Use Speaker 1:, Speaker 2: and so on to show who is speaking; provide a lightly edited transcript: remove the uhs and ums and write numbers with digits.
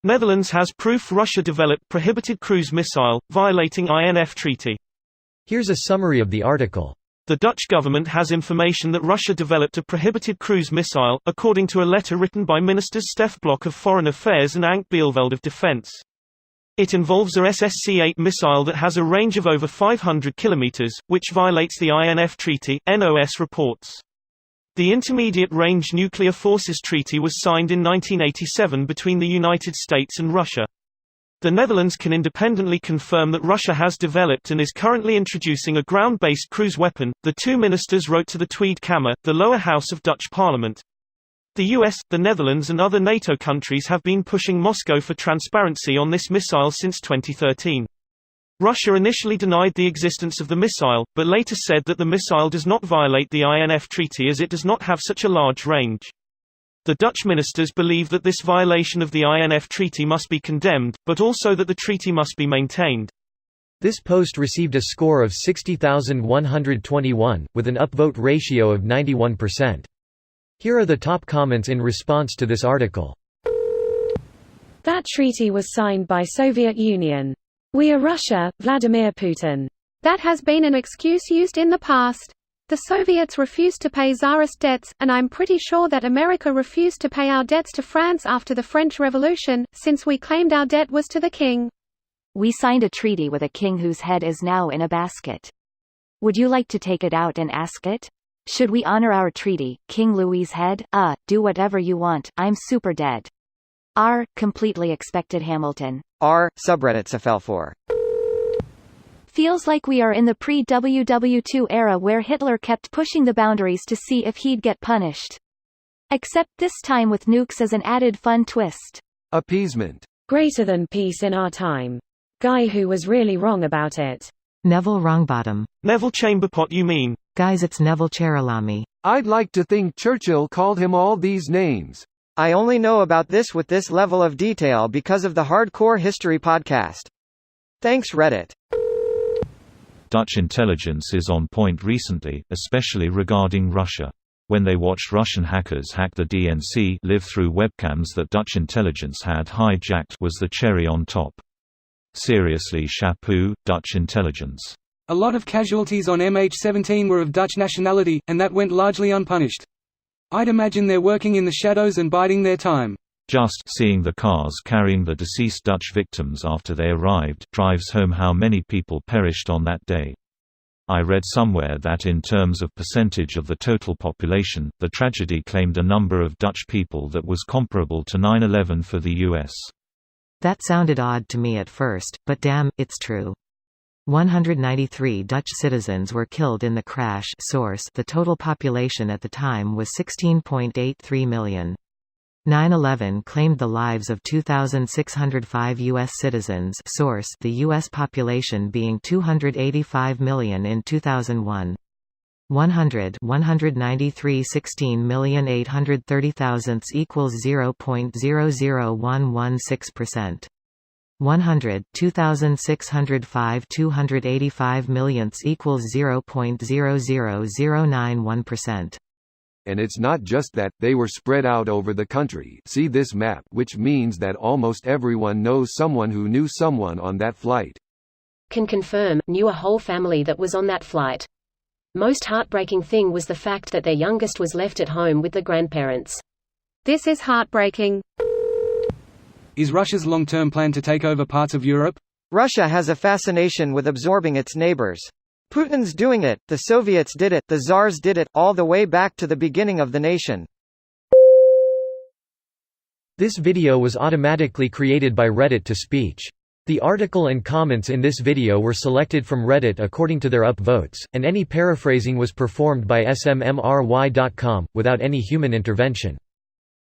Speaker 1: Netherlands has proof Russia developed prohibited cruise missile, violating INF treaty.
Speaker 2: Here's a summary of the article.
Speaker 1: The Dutch government has information that Russia developed a prohibited cruise missile, according to a letter written by Ministers Stef Blok of Foreign Affairs and Ank Bielveld of Defense. It involves a SSC-8 missile that has a range of over 500 kilometers, which violates the INF treaty, NOS reports. The Intermediate Range Nuclear Forces Treaty was signed in 1987 between the United States and Russia. The Netherlands can independently confirm that Russia has developed and is currently introducing a ground-based cruise weapon, the two ministers wrote to the Tweede Kamer, the lower house of Dutch parliament. The US, the Netherlands and other NATO countries have been pushing Moscow for transparency on this missile since 2013. Russia initially denied the existence of the missile, but later said that the missile does not violate the INF treaty as it does not have such a large range. The Dutch ministers believe that this violation of the INF treaty must be condemned, but also that the treaty must be maintained.
Speaker 2: This post received a score of 60,121, with an upvote ratio of 91%. Here are the top comments in response to this article.
Speaker 3: That treaty was signed by Soviet Union. We are Russia, Vladimir Putin. That has been an excuse used in the past. The Soviets refused to pay Tsarist debts, and I'm pretty sure that America refused to pay our debts to France after the French Revolution, since we claimed our debt was to the king.
Speaker 4: We signed a treaty with a king whose head is now in a basket. Would you like to take it out and ask it? Should we honor our treaty, King Louis's head? Do whatever you want, I'm super dead. Completely expected Hamilton.
Speaker 5: Subreddits FL4.
Speaker 4: Feels like we are in the pre-WW2 era where Hitler kept pushing the boundaries to see if he'd get punished. Except this time with nukes as an added fun twist.
Speaker 6: Appeasement.
Speaker 3: Greater than peace in our time. Guy who was really wrong about it.
Speaker 7: Neville Wrongbottom.
Speaker 1: Neville Chamberpot you mean?
Speaker 7: Guys, it's Neville Cheralami.
Speaker 6: I'd like to think Churchill called him all these names.
Speaker 5: I only know about this with this level of detail because of the Hardcore History podcast. Thanks Reddit.
Speaker 8: Dutch intelligence is on point recently, especially regarding Russia. When they watched Russian hackers hack the DNC live through webcams that Dutch intelligence had hijacked was the cherry on top. Seriously, chapeau, Dutch intelligence.
Speaker 9: A lot of casualties on MH17 were of Dutch nationality, and that went largely unpunished. I'd imagine they're working in the shadows and biding their time.
Speaker 8: Just seeing the cars carrying the deceased Dutch victims after they arrived drives home how many people perished on that day. I read somewhere that in terms of percentage of the total population, the tragedy claimed a number of Dutch people that was comparable to 9/11 for the US.
Speaker 7: That sounded odd to me at first, but damn, it's true. 193 Dutch citizens were killed in the crash. Source: the total population at the time was 16.83 million. 9/11 claimed the lives of 2,605 U.S. citizens. Source: the U.S. population being 285 million in 2001. 193 16,830,000 equals 0.00116%. 100 2,605 285 millionths equals 0.00091%.
Speaker 6: And it's not just that, they were spread out over the country. See this map, which means that almost everyone knows someone who knew someone on that flight.
Speaker 3: Can confirm, knew a whole family that was on that flight. Most heartbreaking thing was the fact that their youngest was left at home with the grandparents. This is heartbreaking.
Speaker 9: Is Russia's long-term plan to take over parts of Europe?
Speaker 5: Russia has a fascination with absorbing its neighbors. Putin's doing it, the Soviets did it, the Tsars did it, all the way back to the beginning of the nation.
Speaker 2: This video was automatically created by Reddit to speech. The article and comments in this video were selected from Reddit according to their upvotes, and any paraphrasing was performed by smmry.com, without any human intervention.